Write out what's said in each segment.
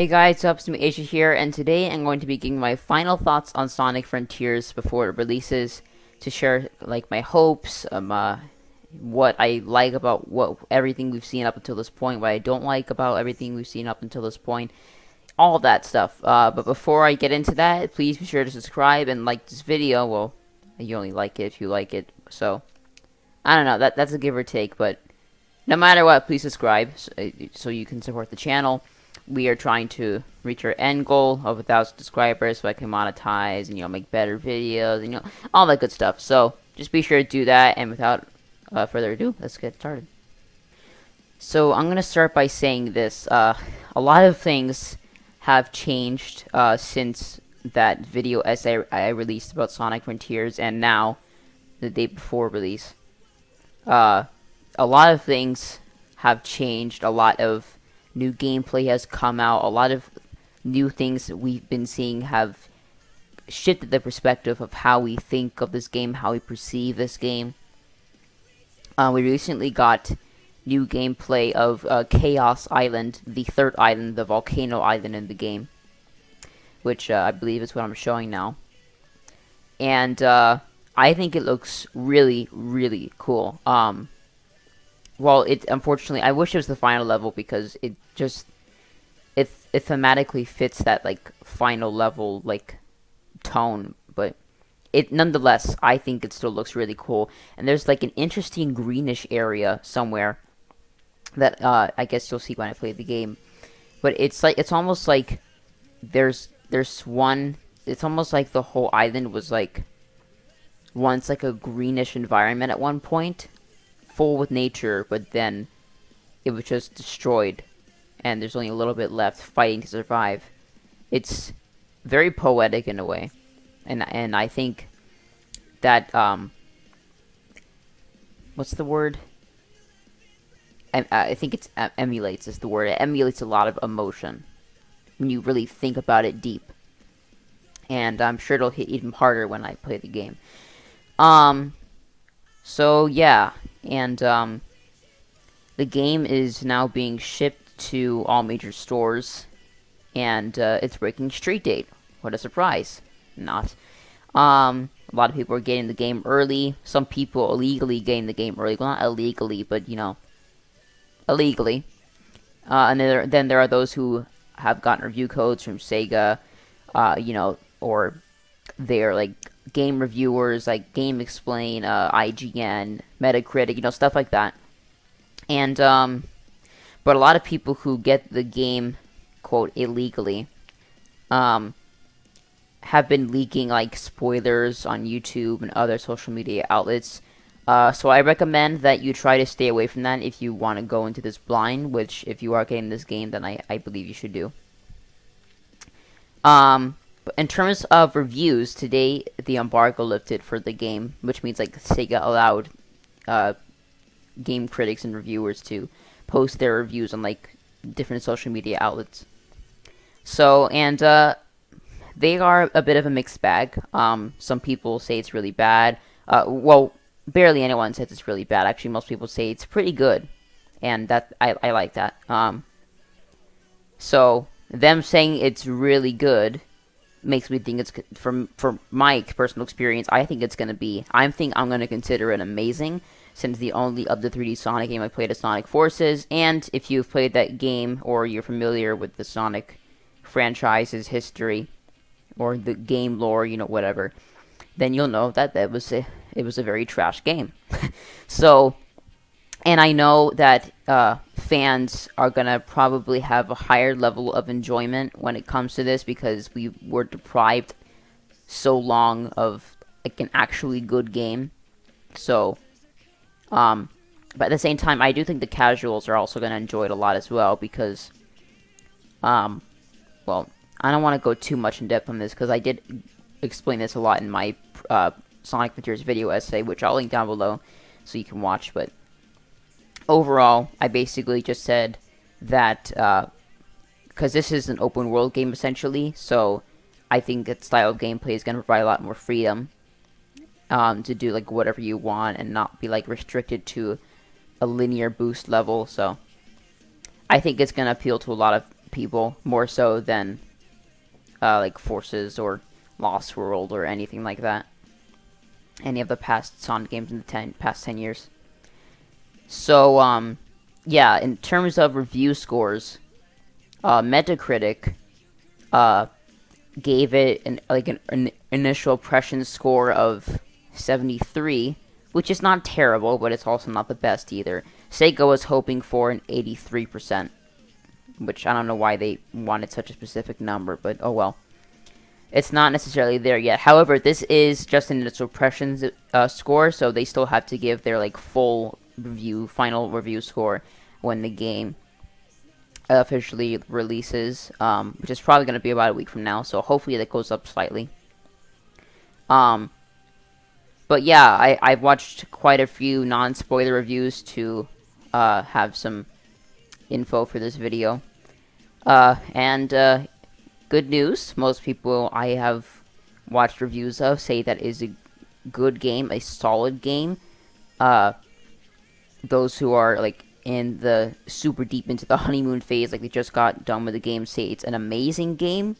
Hey guys, what's up? It's me, Asia here, and today I'm going to be giving my final thoughts on Sonic Frontiers before it releases, to share like my hopes, what I like about what everything we've seen up until this point, what I don't like about everything we've seen up until this point, all that stuff. But before I get into that, please be sure to subscribe and like this video. Well, you only like it if you like it, so I don't know. That's a give or take, but no matter what, please subscribe so you can support the channel. We are trying to reach our end goal of 1,000 subscribers so I can monetize and, make better videos and, all that good stuff. So just be sure to do that, and without further ado, let's get started. So I'm going to start by saying this. A lot of things have changed since that video essay I released about Sonic Frontiers and now, the day before release. A lot of things have changed. A lot of new gameplay has come out. A lot of new things that we've been seeing have shifted the perspective of how we think of this game, how we perceive this game. We recently got new gameplay of Chaos Island, the third island, the volcano island in the game, which I believe is what I'm showing now. And I think it looks really, really cool. Well, unfortunately, I wish it was the final level because it thematically fits that final level tone, but nonetheless, I think it still looks really cool. And there's an interesting greenish area somewhere that I guess you'll see when I play the game. But it's almost like there's one. It's almost like the whole island was once a greenish environment at one point, full with nature, but then it was just destroyed, and there's only a little bit left fighting to survive. It's very poetic in a way, and I think that what's the word? I think it's emulates is the word. It emulates a lot of emotion when you really think about it deep, and I'm sure it'll hit even harder when I play the game. So yeah, and the game is now being shipped to all major stores, and it's breaking street date. What a surprise! Not. A lot of people are getting the game early. Some people illegally getting the game early. Well, not illegally, but illegally. And then there are those who have gotten review codes from Sega, or they're game reviewers like Game Explain, IGN, Metacritic, stuff like that. And but a lot of people who get the game, quote, illegally, have been leaking spoilers on YouTube and other social media outlets. So I recommend that you try to stay away from that if you want to go into this blind, which if you are getting this game, then I believe you should do. But in terms of reviews, today the embargo lifted for the game, which means Sega allowed game critics and reviewers to post their reviews on different social media outlets. So, and they are a bit of a mixed bag. Some people say it's really bad. Well, barely anyone says it's really bad. Actually, most people say it's pretty good, and that I like that. So them saying it's really good makes me think it's, from my personal experience, I think it's gonna be. I'm gonna consider it amazing, since the only of the 3D Sonic game I played is Sonic Forces, and if you've played that game or you're familiar with the Sonic franchise's history or the game lore, whatever, then you'll know that it was a very trash game. So, and I know that fans are gonna probably have a higher level of enjoyment when it comes to this because we were deprived so long of an actually good game. So, but at the same time, I do think the casuals are also gonna enjoy it a lot as well because, well, I don't want to go too much in depth on this because I did explain this a lot in my Sonic Frontiers video essay, which I'll link down below so you can watch. But overall, I basically just said that because this is an open world game essentially, so I think that style of gameplay is going to provide a lot more freedom to do whatever you want and not be restricted to a linear boost level. So I think it's going to appeal to a lot of people more so than like Forces or Lost World or anything like that. Any of the past Sonic games in the past 10 years. So, yeah, in terms of review scores, Metacritic gave it an initial impression score of 73, which is not terrible, but it's also not the best either. Sega was hoping for an 83%, which I don't know why they wanted such a specific number, but oh well. It's not necessarily there yet. However, this is just an initial impressions score, so they still have to give their like full review, final review score when the game officially releases, which is probably going to be about a week from now. So hopefully that goes up slightly. But yeah, I've watched quite a few non-spoiler reviews to have some info for this video. And good news, most people I have watched reviews of say that it is a good game, a solid game. Those who are like in the super deep into the honeymoon phase, like they just got done with the game, say it's an amazing game.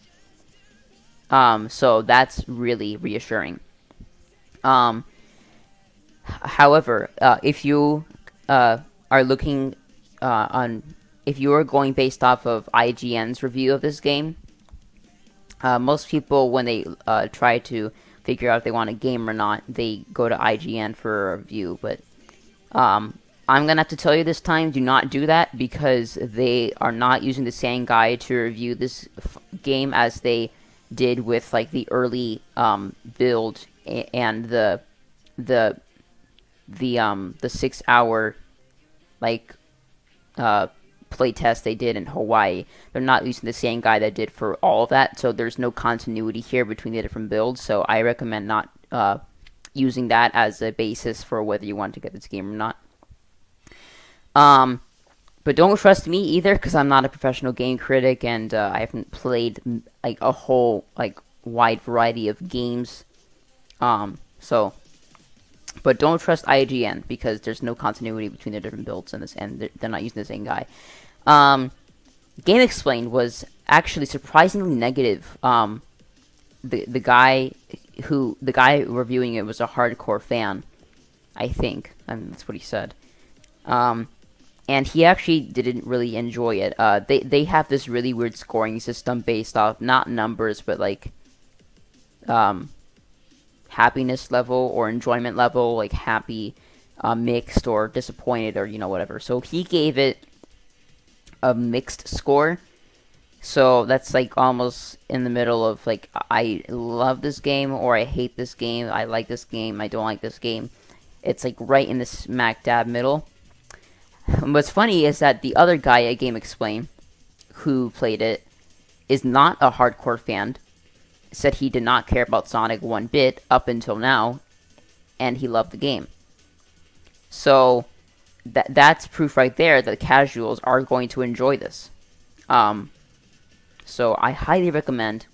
So that's really reassuring. However, if you are looking if you are going based off of IGN's review of this game, most people, when they try to figure out if they want a game or not, they go to IGN for a review. But I'm going to have to tell you this time, do not do that, because they are not using the same guide to review this game as they did with like the early build and the 6 hour like playtest they did in Hawaii. They're not using the same guide that did for all of that, so there's no continuity here between the different builds. So I recommend not using that as a basis for whether you want to get this game or not. But don't trust me either, because I'm not a professional game critic, and I haven't played like a whole like wide variety of games. So, but don't trust IGN, because there's no continuity between the different builds and they're not using the same guy. Game Explained was actually surprisingly negative. The guy reviewing it was a hardcore fan, I think. That's what he said. And he actually didn't really enjoy it. They have this really weird scoring system based off not numbers, but like happiness level or enjoyment level, like happy, mixed, or disappointed, or whatever. So he gave it a mixed score. So that's like almost in the middle of like, I love this game or I hate this game, I like this game, I don't like this game. It's like right in the smack dab middle. What's funny is that the other guy at Game Explain who played it is not a hardcore fan. Said he did not care about Sonic one bit up until now, and he loved the game. So that's proof right there that casuals are going to enjoy this. So I highly recommend,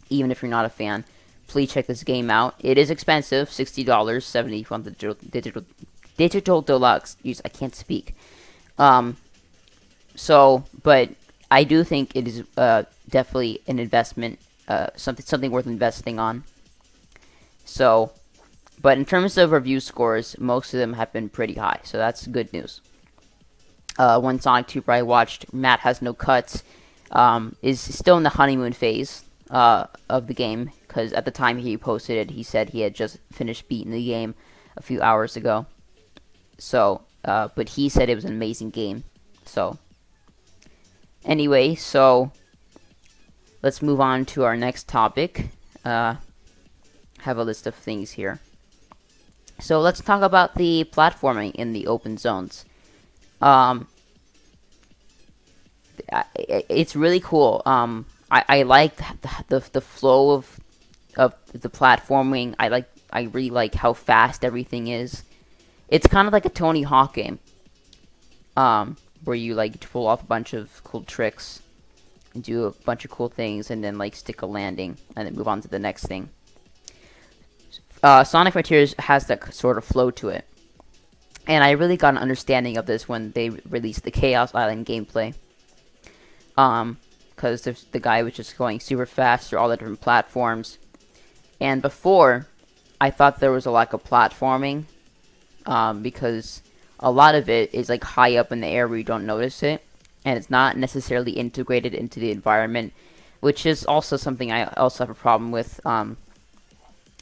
even if you're not a fan, please check this game out. It is expensive, $60, $70 on the digital deluxe. I can't speak. But I do think it is definitely an investment, something worth investing on. So, but in terms of review scores, most of them have been pretty high, so that's good news. One Sonic Tuber I watched, Matt Has No Cuts, is still in the honeymoon phase of the game, because at the time he posted it, he said he had just finished beating the game a few hours ago. So, but he said it was an amazing game. So, anyway, let's move on to our next topic. Have a list of things here. So let's talk about the platforming in the open zones. It's really cool. I like the flow of the platforming. I really like how fast everything is. It's kind of like a Tony Hawk game, where you like pull off a bunch of cool tricks and do a bunch of cool things, and then like stick a landing, and then move on to the next thing. Sonic Frontiers has that sort of flow to it, and I really got an understanding of this when they released the Chaos Island gameplay. because the guy was just going super fast through all the different platforms. And before, I thought there was a lack of platforming, because a lot of it is like high up in the air where you don't notice it, and it's not necessarily integrated into the environment, which is also something I also have a problem with.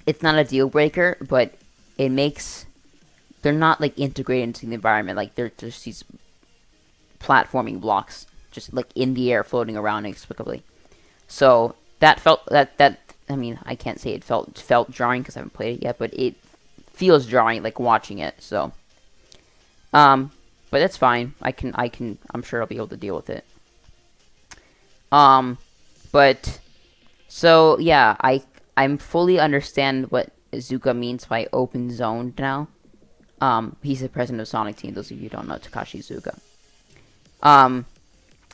It's not a deal breaker, but it makes they're not like integrated into the environment. Like they're just these platforming blocks, just like in the air, floating around inexplicably. So that felt that I mean, I can't say it felt jarring because I haven't played it yet, but it feels jarring like watching it. So, but that's fine. I'm sure I'll be able to deal with it. But so yeah, I'm fully understand what Izuka means by open zone now. He's the president of Sonic Team. Those of you who don't know Takashi Izuka.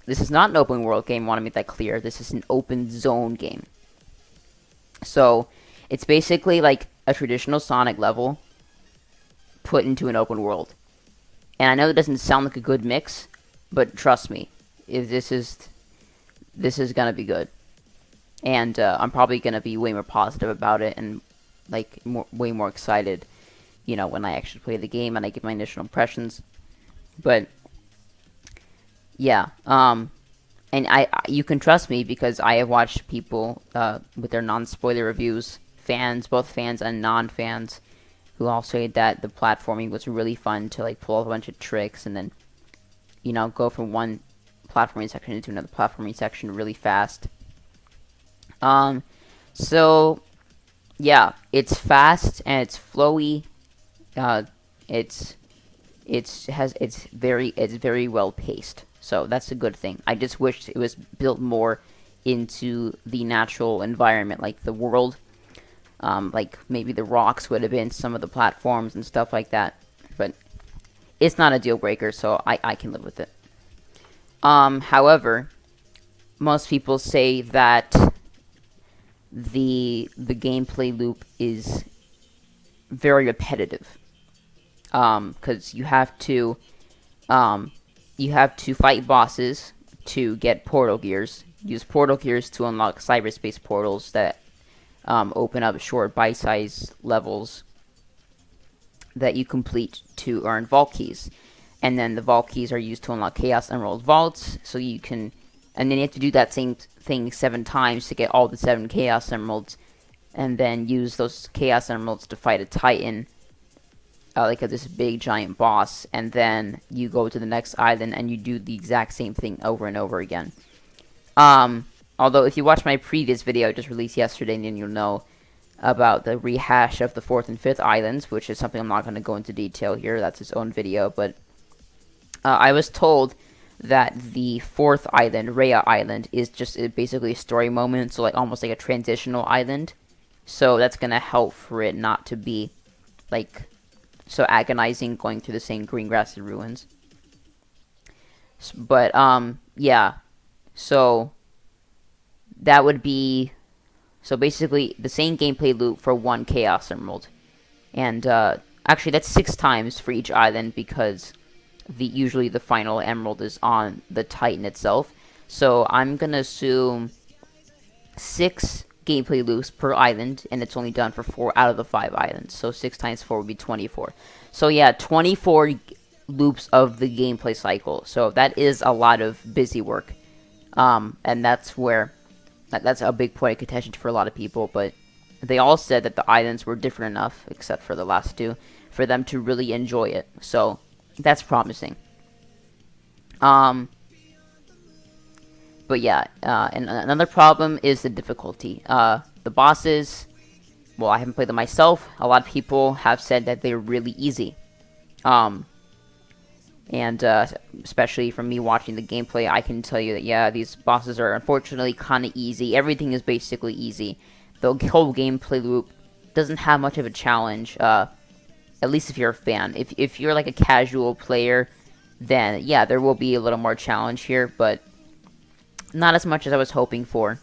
This is not an open world game. I want to make that clear. This is an open zone game. So it's basically like a traditional Sonic level put into an open world. And I know it doesn't sound like a good mix, but trust me, if this is gonna be good. And I'm probably gonna be way more positive about it and like way more excited, when I actually play the game and I give my initial impressions. But yeah, and you can trust me because I have watched people with their non-spoiler reviews, both fans and non-fans, who all say that the platforming was really fun to like pull off a bunch of tricks and then, go from one platforming section into another platforming section really fast. So yeah, it's fast and it's flowy. It's very well paced. So that's a good thing. I just wish it was built more into the natural environment, like the world. Like maybe the rocks would have been some of the platforms and stuff like that. But it's not a deal breaker, so I can live with it. However, most people say that the gameplay loop is very repetitive. Because you have to fight bosses to get portal gears. Use portal gears to unlock cyberspace portals that open up short bite-sized levels that you complete to earn vault keys. And then the vault keys are used to unlock Chaos Emerald vaults, so you can... And then you have to do that same thing 7 times to get all the 7 Chaos Emeralds, and then use those Chaos Emeralds to fight a Titan, like this big giant boss, and then you go to the next island and you do the exact same thing over and over again. Although if you watch my previous video I just released yesterday, then you'll know about the rehash of the 4th and 5th islands, which is something I'm not going to go into detail here. That's its own video, but I was told that the 4th island, Rhea Island, is just basically a story moment, so like almost like a transitional island. So that's going to help for it not to be like so agonizing going through the same green grassy ruins. But yeah, so that would be basically the same gameplay loop for 1 Chaos Emerald. And actually that's 6 times for each island, because usually the final emerald is on the Titan itself. So I'm gonna assume 6 gameplay loops per island, and it's only done for 4 out of the 5 islands. So 6 times 4 would be 24. So yeah, 24 loops of the gameplay cycle. So that is a lot of busy work. And that's where that's a big point of contention for a lot of people, but they all said that the islands were different enough, except for the last 2, for them to really enjoy it. So that's promising. But yeah, and another problem is the difficulty. The bosses, well, I haven't played them myself. A lot of people have said that they're really easy. And especially from me watching the gameplay, I can tell you that, yeah, these bosses are unfortunately kind of easy. Everything is basically easy. The whole gameplay loop doesn't have much of a challenge, at least if you're a fan. If you're like a casual player, then yeah, there will be a little more challenge here, but not as much as I was hoping for.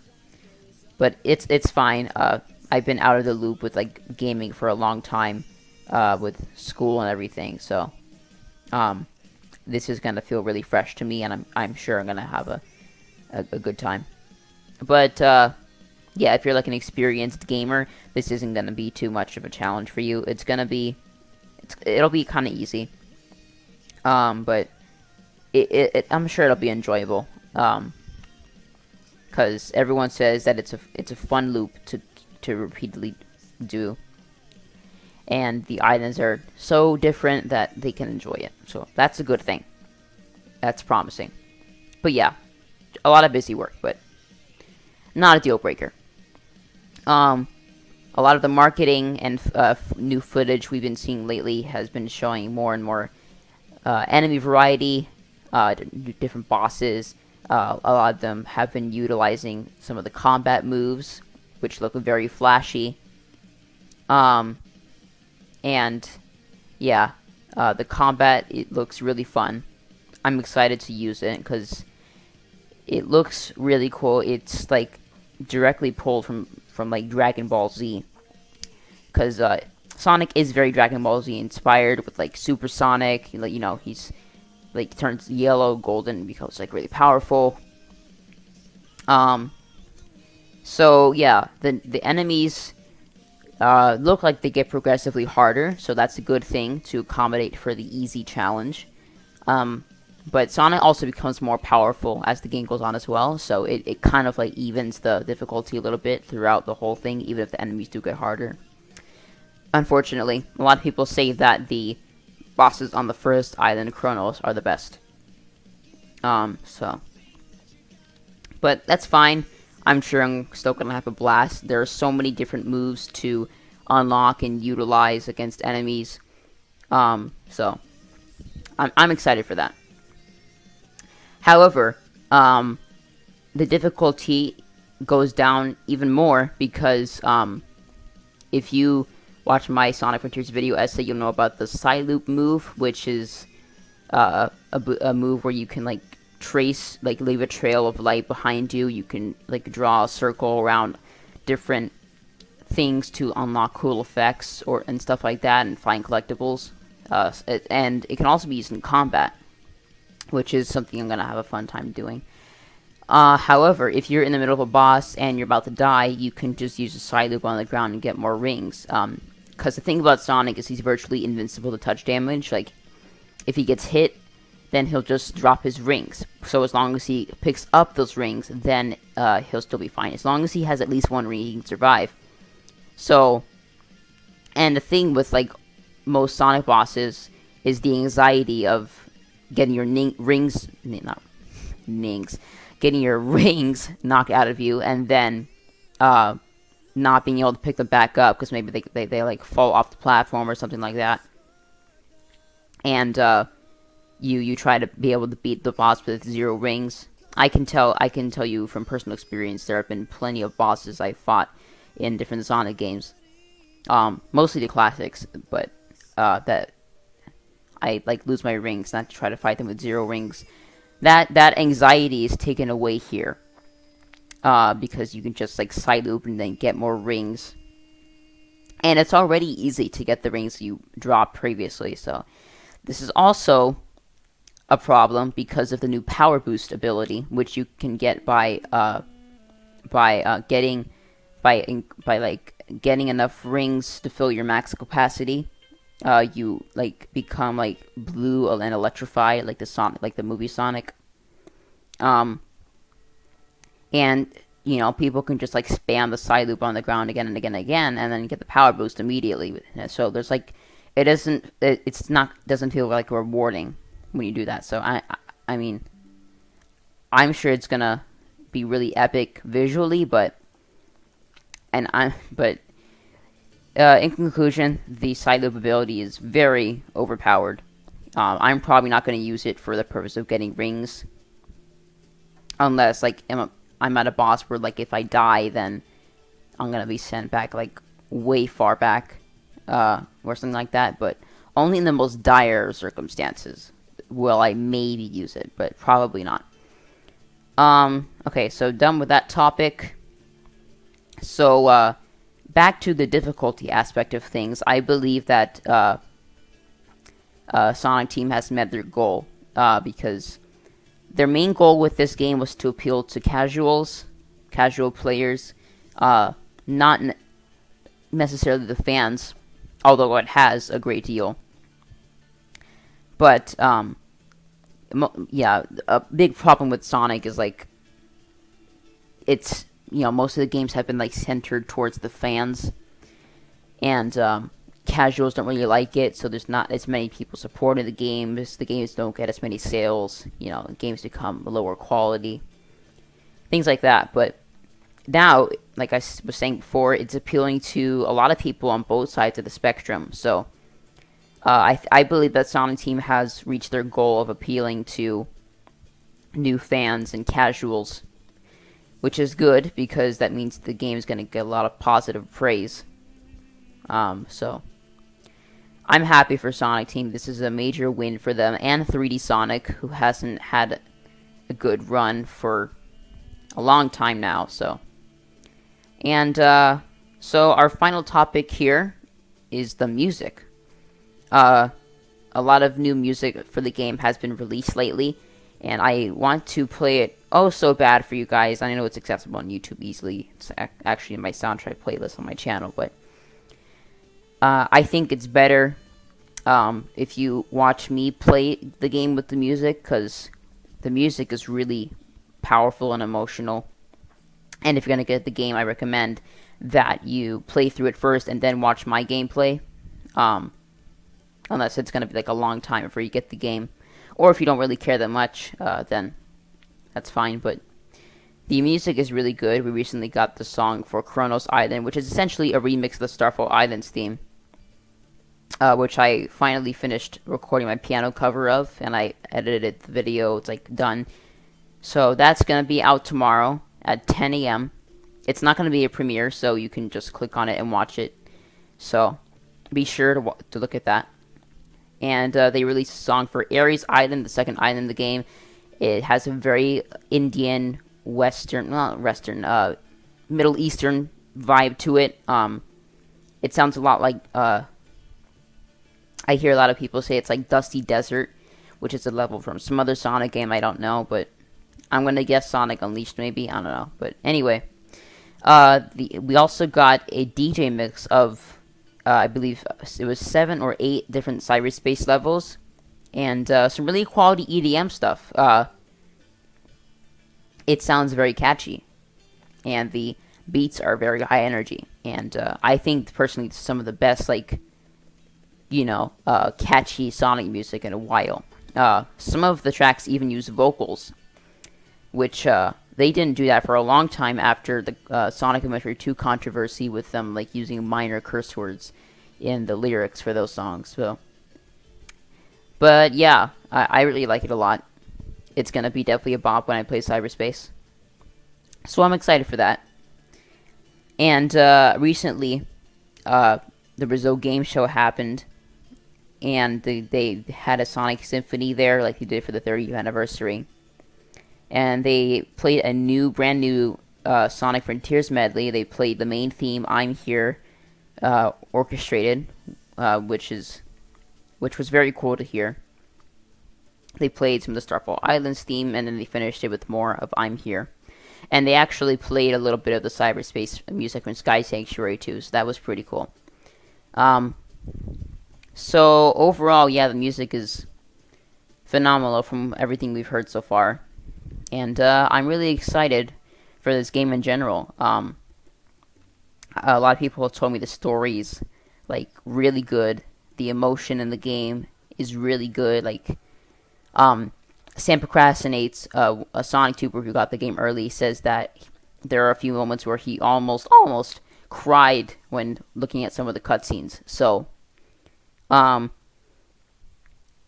But it's fine. I've been out of the loop with like gaming for a long time, with school and everything, so this is gonna feel really fresh to me, and I'm sure I'm gonna have a good time. But yeah, if you're like an experienced gamer, this isn't gonna be too much of a challenge for you. It'll be kind of easy. But I'm sure it'll be enjoyable. Because everyone says that it's a fun loop to repeatedly do, and the items are so different that they can enjoy it. So that's a good thing. That's promising. But yeah, a lot of busy work, but not a deal breaker. A lot of the marketing and new footage we've been seeing lately has been showing more and more enemy variety, different bosses. A lot of them have been utilizing some of the combat moves, which look very flashy. And yeah, the combat, it looks really fun. I'm excited to use it because it looks really cool. It's like directly pulled from like Dragon Ball Z, because Sonic is very Dragon Ball Z inspired with like Super Sonic. You know, he's like turns yellow, golden, and becomes like really powerful. So yeah, the enemies look like they get progressively harder, so that's a good thing to accommodate for the easy challenge. But Sonic also becomes more powerful as the game goes on as well, so it kind of like evens the difficulty a little bit throughout the whole thing, even if the enemies do get harder. Unfortunately, a lot of people say that the bosses on the first island, Kronos, are the best. But that's fine. I'm sure I'm still gonna have a blast. There are so many different moves to unlock and utilize against enemies. So I'm excited for that. However, the difficulty goes down even more because if you watch my Sonic Frontiers video essay, you'll know about the side loop move, which is a move where you can like trace, like leave a trail of light behind you. You can like draw a circle around different things to unlock cool effects and stuff like that, and find collectibles. And it can also be used in combat, which is something I'm gonna have a fun time doing. However, if you're in the middle of a boss and you're about to die, you can just use a side loop on the ground and get more rings. Because the thing about Sonic is he's virtually invincible to touch damage. Like, if he gets hit, then he'll just drop his rings. So as long as he picks up those rings, then he'll still be fine. As long as he has at least one ring, he can survive. So, and the thing with, like, most Sonic bosses is the anxiety of getting your getting your rings knocked out of you, and then not being able to pick them back up because maybe they like fall off the platform or something like that. And you try to be able to beat the boss with 0 rings. I can tell you from personal experience, there have been plenty of bosses I fought in different Sonic games, mostly the classics, but that I like lose my rings, not to try to fight them with 0 rings. That anxiety is taken away here, because you can just like side loop and then get more rings, and it's already easy to get the rings you dropped previously. So this is also a problem because of the new power boost ability, which you can get by getting enough rings to fill your max capacity. You like become like blue and electrified, like the movie Sonic. And you know, people can just like spam the side loop on the ground again and again and again, and then get the power boost immediately. So there's like, doesn't feel like rewarding when you do that. So I mean, I'm sure it's gonna be really epic visually, but in conclusion, the side loop ability is very overpowered. I'm probably not going to use it for the purpose of getting rings, unless like I'm at a boss where like if I die, then I'm going to be sent back like way far back, or something like that. But only in the most dire circumstances will I maybe use it, but probably not. Okay, so done with that topic. So back to the difficulty aspect of things, I believe that Sonic Team has met their goal, because their main goal with this game was to appeal to casual players, not necessarily the fans, although it has a great deal. But yeah, a big problem with Sonic is like it's most of the games have been like centered towards the fans, and casuals don't really like it, so there's not as many people supporting the games. The games don't get as many sales. Games become lower quality, things like that. But now, like I was saying before, it's appealing to a lot of people on both sides of the spectrum. So I believe that Sonic Team has reached their goal of appealing to new fans and casuals, which is good because that means the game is going to get a lot of positive praise. So I'm happy for Sonic Team. This is a major win for them and 3D Sonic, who hasn't had a good run for a long time now. So our final topic here is the music. A lot of new music for the game has been released lately, and I want to play it so bad for you guys. I know it's accessible on YouTube easily. It's actually in my soundtrack playlist on my channel, but I think it's better if you watch me play the game with the music, because the music is really powerful and emotional. And if you're going to get the game, I recommend that you play through it first and then watch my gameplay. Unless it's going to be like a long time before you get the game. Or if you don't really care that much, then that's fine. But the music is really good. We recently got the song for Kronos Island, which is essentially a remix of the Starfall Islands theme, which I finally finished recording my piano cover of, and I edited the video. It's like done. So that's going to be out tomorrow at 10 a.m. It's not going to be a premiere, so you can just click on it and watch it. So be sure to look at that. And they released a song for Ares Island, the second island in the game. It has a very Indian, Middle Eastern vibe to it. It sounds a lot like, I hear a lot of people say it's like Dusty Desert, which is a level from some other Sonic game, I don't know, but I'm going to guess Sonic Unleashed maybe, I don't know. But anyway, we also got a DJ mix of, I believe it was 7 or 8 different cyberspace levels, and some really quality EDM stuff. It sounds very catchy, and the beats are very high energy, and I think personally some of the best, catchy Sonic music in a while. Some of the tracks even use vocals, which they didn't do that for a long time after the Sonic Adventure 2 controversy with them using minor curse words in the lyrics for those songs. So, but yeah, I really like it a lot. It's gonna be definitely a bop when I play Cyberspace. So I'm excited for that. And recently, the Brazil Game Show happened, and they had a Sonic Symphony there, like they did for the 30th anniversary. And they played a brand new Sonic Frontiers medley. They played the main theme, "I'm Here," orchestrated, which was very cool to hear. They played some of the Starfall Islands theme, and then they finished it with more of "I'm Here." And they actually played a little bit of the cyberspace music from Sky Sanctuary too, so that was pretty cool. So overall, yeah, the music is phenomenal from everything we've heard so far. And I'm really excited for this game in general. A lot of people have told me the story is really good. The emotion in the game is really good. Sam Procrastinates, a Sonic tuber who got the game early, says that there are a few moments where he almost cried when looking at some of the cutscenes. So,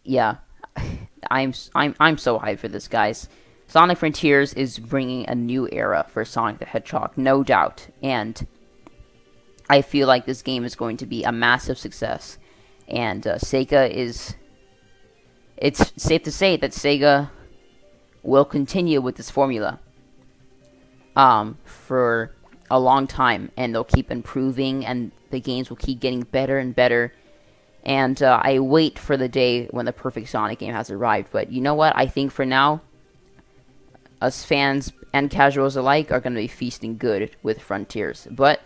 yeah, I'm so hyped for this, guys. Sonic Frontiers is bringing a new era for Sonic the Hedgehog, no doubt, and I feel like this game is going to be a massive success. And it's safe to say that Sega will continue with this formula for a long time, and they'll keep improving, and the games will keep getting better and better. And I wait for the day when the perfect Sonic game has arrived. But you know what? I think for now, us fans and casuals alike are going to be feasting good with Frontiers. But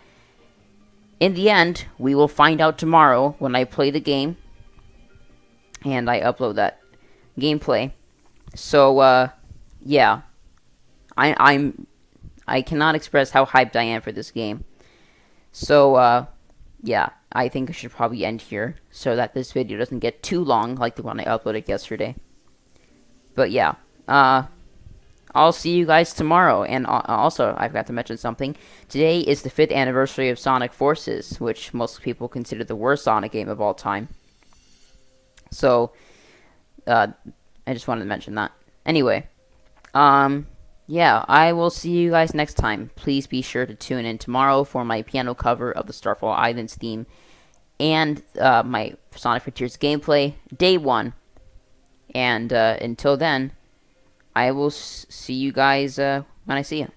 in the end, we will find out tomorrow when I play the game and I upload that gameplay. So, yeah, I cannot express how hyped I am for this game. So, yeah, I think I should probably end here so that this video doesn't get too long like the one I uploaded yesterday. But yeah, I'll see you guys tomorrow. And also, I forgot to mention something. Today is the 5th anniversary of Sonic Forces, which most people consider the worst Sonic game of all time. So, I just wanted to mention that. Anyway, yeah, I will see you guys next time. Please be sure to tune in tomorrow for my piano cover of the Starfall Islands theme and my Sonic Frontiers gameplay, Day 1. And until then, I will see you guys when I see you.